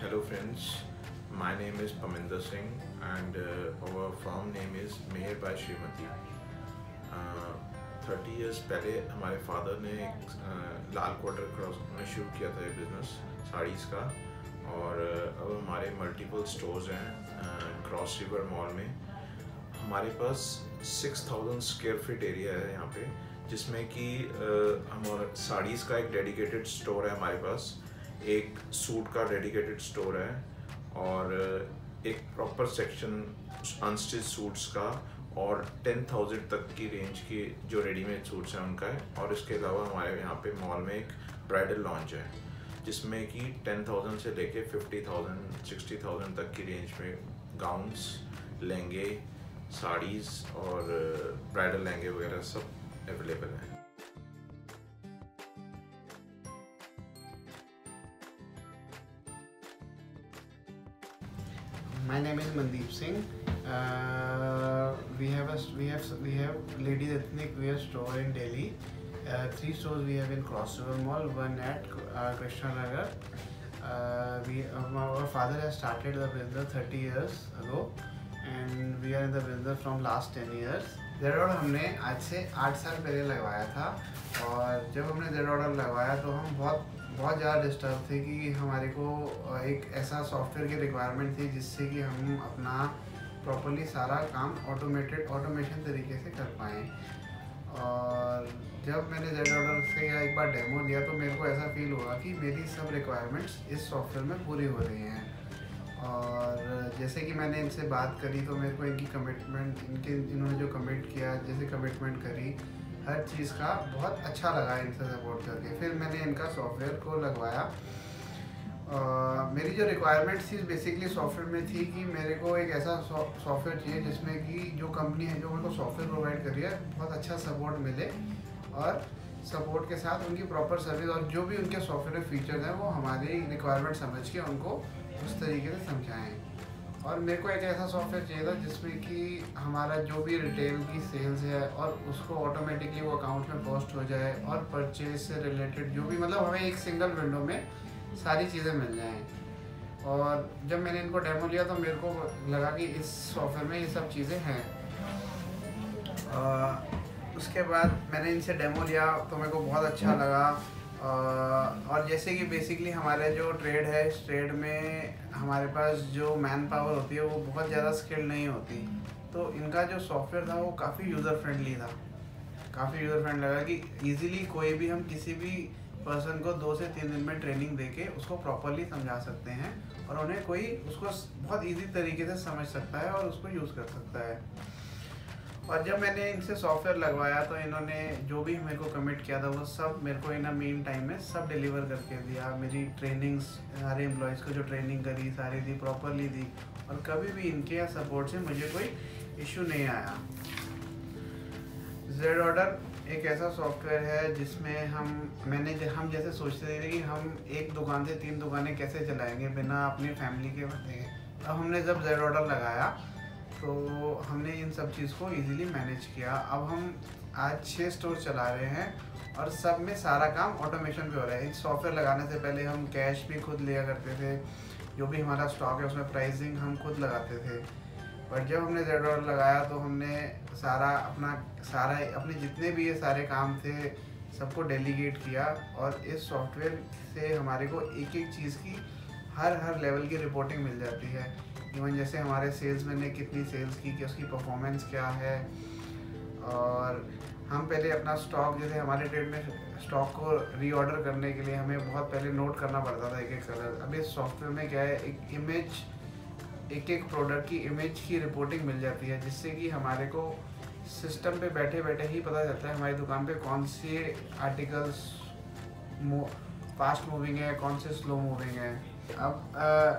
Hello friends, my name is Paminder Singh and our firm name is Meher by Srimati. 30 years पहले हमारे father ने एक लाल quarter cross में शुरू किया था ये बिज़नेस साड़ीज़ का। और अब हमारे मल्टीपल स्टोर्स हैं क्रॉस रिवर मॉल में। हमारे पास 6000 स्क्वायर फीट एरिया है यहाँ पे, जिसमें कि हमारा साड़ीज़ का एक डेडिकेटेड स्टोर है हमारे पास, एक सूट का डेडिकेटेड स्टोर है और एक प्रॉपर सेक्शन अनस्टिच सूट्स का और 10,000 तक की रेंज की जो रेडीमेड सूट्स हैं उनका है। और इसके अलावा हमारे यहाँ पे मॉल में एक ब्राइडल लॉन्च है जिसमें कि 10,000 से लेके 50,000 60,000 तक की रेंज में गाउन्स, लहंगे, साड़ीज़ और ब्राइडल लहंगे वगैरह सब अवेलेबल हैं। My name is Mandeep Singh. We have ladies ethnic wear store in Delhi. 3 stores we have in Cross River Mall, one at Krishna Nagar. Our father has started the business 30 years ago, and we are in the business from last 10 years. Z order हमने आज से 8 साल पहले लगवाया था, और जब हमने जेड ऑर्डर लगवाया तो हम बहुत ज़्यादा डिस्टर्ब थे कि हमारे को एक ऐसा सॉफ्टवेयर की रिक्वायरमेंट थी जिससे कि हम अपना प्रॉपर्ली सारा काम ऑटोमेशन तरीके से कर पाएँ। और जब मैंने जेड ऑर्डर से एक बार डेमो लिया तो मेरे को ऐसा फील हुआ कि मेरी सब रिक्वायरमेंट्स इस सॉफ्टवेयर में पूरी हो रही हैं। और जैसे कि मैंने इनसे बात करी तो मेरे को इनकी कमिटमेंट, इन्होंने जो कमिट किया, जैसे कमिटमेंट करी, हर चीज़ का बहुत अच्छा लगा इनसे सपोर्ट करके। फिर मैंने इनका सॉफ्टवेयर को लगवाया। मेरी जो रिक्वायरमेंट थी बेसिकली सॉफ्टवेयर में थी कि मेरे को एक ऐसा सॉफ्टवेयर चाहिए जिसमें कि जो कंपनी है जो मेरे को सॉफ्टवेयर प्रोवाइड कर रही है बहुत अच्छा सपोर्ट मिले, और सपोर्ट के साथ उनकी प्रॉपर सर्विस और जो भी उनके सॉफ्टवेयर फीचर्स हैं वो हमारी रिक्वायरमेंट समझ के उनको उस तरीके से समझाएँ। और मेरे को एक ऐसा सॉफ्टवेयर चाहिए था जिसमें कि हमारा जो भी रिटेल की सेल्स है और उसको ऑटोमेटिकली वो अकाउंट में पोस्ट हो जाए, और परचेज से रिलेटेड जो भी, मतलब हमें एक सिंगल विंडो में सारी चीज़ें मिल जाएं। और जब मैंने इनको डेमो लिया तो मेरे को लगा कि इस सॉफ्टवेयर में ये सब चीज़ें हैं। उसके बाद मैंने इनसे डेमो लिया तो मेरे को बहुत अच्छा लगा। और जैसे कि बेसिकली हमारे जो ट्रेड है, इस ट्रेड में हमारे पास जो मैन पावर होती है वो बहुत ज़्यादा स्किल्ड नहीं होती, तो इनका जो सॉफ्टवेयर था वो काफ़ी यूज़र फ्रेंडली था। काफ़ी यूज़र फ्रेंडली लगा कि ईज़िली कोई भी, हम किसी भी पर्सन को 2 से 3 दिन में ट्रेनिंग देके उसको प्रॉपरली समझा सकते हैं, और उन्हें कोई उसको बहुत ईजी तरीके से समझ सकता है और उसको यूज़ कर सकता है। और जब मैंने इनसे सॉफ्टवेयर लगवाया तो इन्होंने जो भी मेरे को कमिट किया था वो सब मेरे को इन मेन टाइम में सब डिलीवर करके दिया। मेरी ट्रेनिंग्स, सारे एम्प्लॉयज़ को जो ट्रेनिंग करी सारी दी, प्रॉपरली दी, और कभी भी इनके सपोर्ट से मुझे कोई इशू नहीं आया। जेड ऑर्डर एक ऐसा सॉफ्टवेयर है जिसमें हम जैसे सोचते थे कि हम एक दुकान से 3 दुकानें कैसे चलाएंगे बिना अपनी फैमिली के बंदे। अब हमने जब जेड ऑर्डर लगाया तो हमने इन सब चीज़ को इजीली मैनेज किया। अब हम आज 6 स्टोर चला रहे हैं और सब में सारा काम ऑटोमेशन पे हो रहा है। इस सॉफ्टवेयर लगाने से पहले हम कैश भी खुद लिया करते थे, जो भी हमारा स्टॉक है उसमें प्राइसिंग हम खुद लगाते थे। पर जब हमने जेड ऑर्डर लगाया तो हमने अपने जितने भी ये सारे काम थे सबको डेलीगेट किया, और इस सॉफ्टवेयर से हमारे को एक एक चीज़ की हर लेवल की रिपोर्टिंग मिल जाती है। इवन जैसे हमारे सेल्समैन ने कितनी सेल्स की, कि उसकी परफॉर्मेंस क्या है। और हम पहले अपना स्टॉक, जैसे हमारे ट्रेड में स्टॉक को रीऑर्डर करने के लिए हमें बहुत पहले नोट करना पड़ता था एक कलर। अब इस सॉफ्टवेयर में क्या है, एक प्रोडक्ट की इमेज की रिपोर्टिंग मिल जाती है, जिससे कि हमारे को सिस्टम पे बैठे बैठे ही पता चलता है हमारी दुकान पे कौन से आर्टिकल्स फास्ट मूविंग है, कौन से स्लो मूविंग है। अब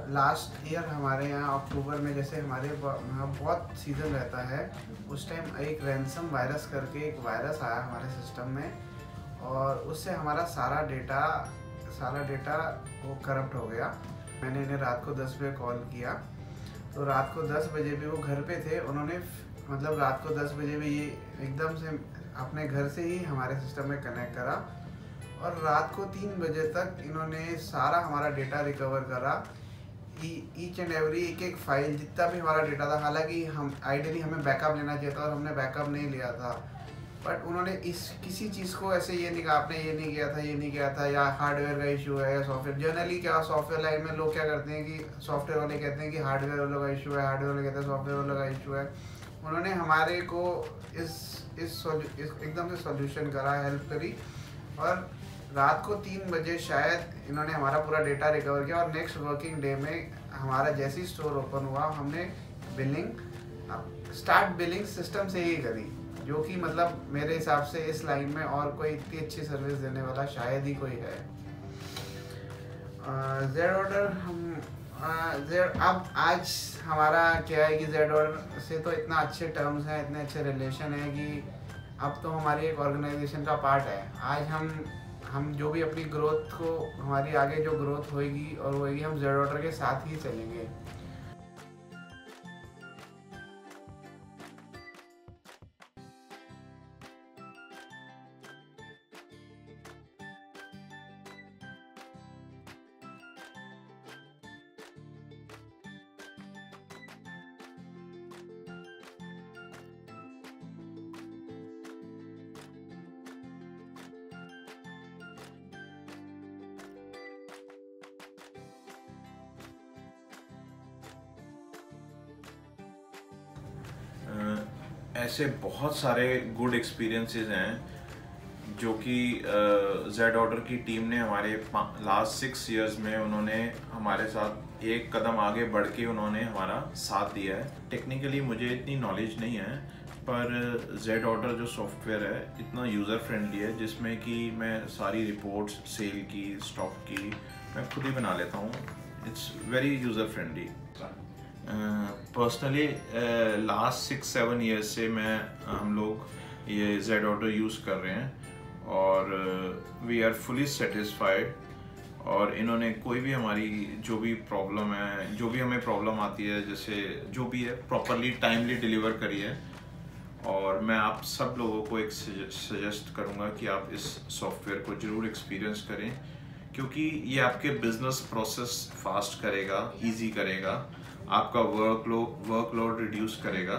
लास्ट ईयर हमारे यहाँ अक्टूबर में, जैसे हमारे यहाँ बहुत सीज़न रहता है, उस टाइम एक रैंसम वायरस करके एक वायरस आया हमारे सिस्टम में, और उससे हमारा सारा डेटा वो करप्ट हो गया। मैंने इन्हें रात को 10 बजे कॉल किया, तो रात को 10 बजे भी वो घर पे थे। उन्होंने मतलब रात को 10 बजे भी ये एकदम से अपने घर से ही हमारे सिस्टम में कनेक्ट करा, और रात को 3 बजे तक इन्होंने सारा हमारा डेटा रिकवर करा। ईच एंड एवरी एक फाइल जितना भी हमारा डेटा था, हालांकि हम आइडियली हमें बैकअप लेना चाहिए था और हमने बैकअप नहीं लिया था, बट उन्होंने इस किसी चीज़ को ऐसे ये नहीं कहा आपने ये नहीं किया था, ये नहीं किया था, या हार्डवेयर का इशू है या सॉफ्टवेयर। जनरली क्या सॉफ्टवेयर लाइन में लोग क्या करते हैं कि सॉफ्टवेयर वाले कहते हैं कि हार्डवेयर वालों का इशू है, हार्डवेयर वाले कहते हैं सॉफ्टवेयर वालों का इशू है। उन्होंने हमारे को इस एकदम से सॉल्यूशन करा, हेल्प करी, और रात को 3 बजे शायद इन्होंने हमारा पूरा डेटा रिकवर किया, और नेक्स्ट वर्किंग डे में हमारा जैसे ही स्टोर ओपन हुआ हमने बिलिंग सिस्टम से ही करी, जो कि मतलब मेरे हिसाब से इस लाइन में और कोई इतनी अच्छी सर्विस देने वाला शायद ही कोई है। जेड ऑर्डर अब आज हमारा क्या है कि जेड ऑर्डर से तो इतना अच्छे टर्म्स हैं, इतने अच्छे रिलेशन है कि अब तो हमारी एक ऑर्गेनाइजेशन का पार्ट है। आज हम जो भी अपनी ग्रोथ को, हमारी आगे जो ग्रोथ होएगी और होएगी, हम जेड ऑर्डर के साथ ही चलेंगे। ऐसे बहुत सारे गुड एक्सपीरियंसेस हैं जो कि जेड ऑर्डर की टीम ने हमारे लास्ट 6 इयर्स में उन्होंने हमारे साथ एक कदम आगे बढ़ के उन्होंने हमारा साथ दिया है। टेक्निकली मुझे इतनी नॉलेज नहीं है, पर जेड ऑर्डर जो सॉफ्टवेयर है इतना यूज़र फ्रेंडली है, जिसमें कि मैं सारी रिपोर्ट्स सेल की, स्टॉक की, मैं खुद ही बना लेता हूँ। It's very user friendly. Personally last 6-7 years से हम लोग ये जेड ऑर्डर यूज़ कर रहे हैं और वी आर फुली सेटिस्फाइड। और इन्होंने कोई भी हमारी जो भी प्रॉब्लम है, जो भी हमें प्रॉब्लम आती है, जैसे जो भी है, प्रॉपरली टाइमली डिलीवर करी है। और मैं आप सब लोगों को एक सजेस्ट करूँगा कि आप इस सॉफ्टवेयर को ज़रूर एक्सपीरियंस करें, क्योंकि ये आपके बिजनेस प्रोसेस फास्ट करेगा, इजी करेगा, आपका वर्कलोड रिड्यूस करेगा।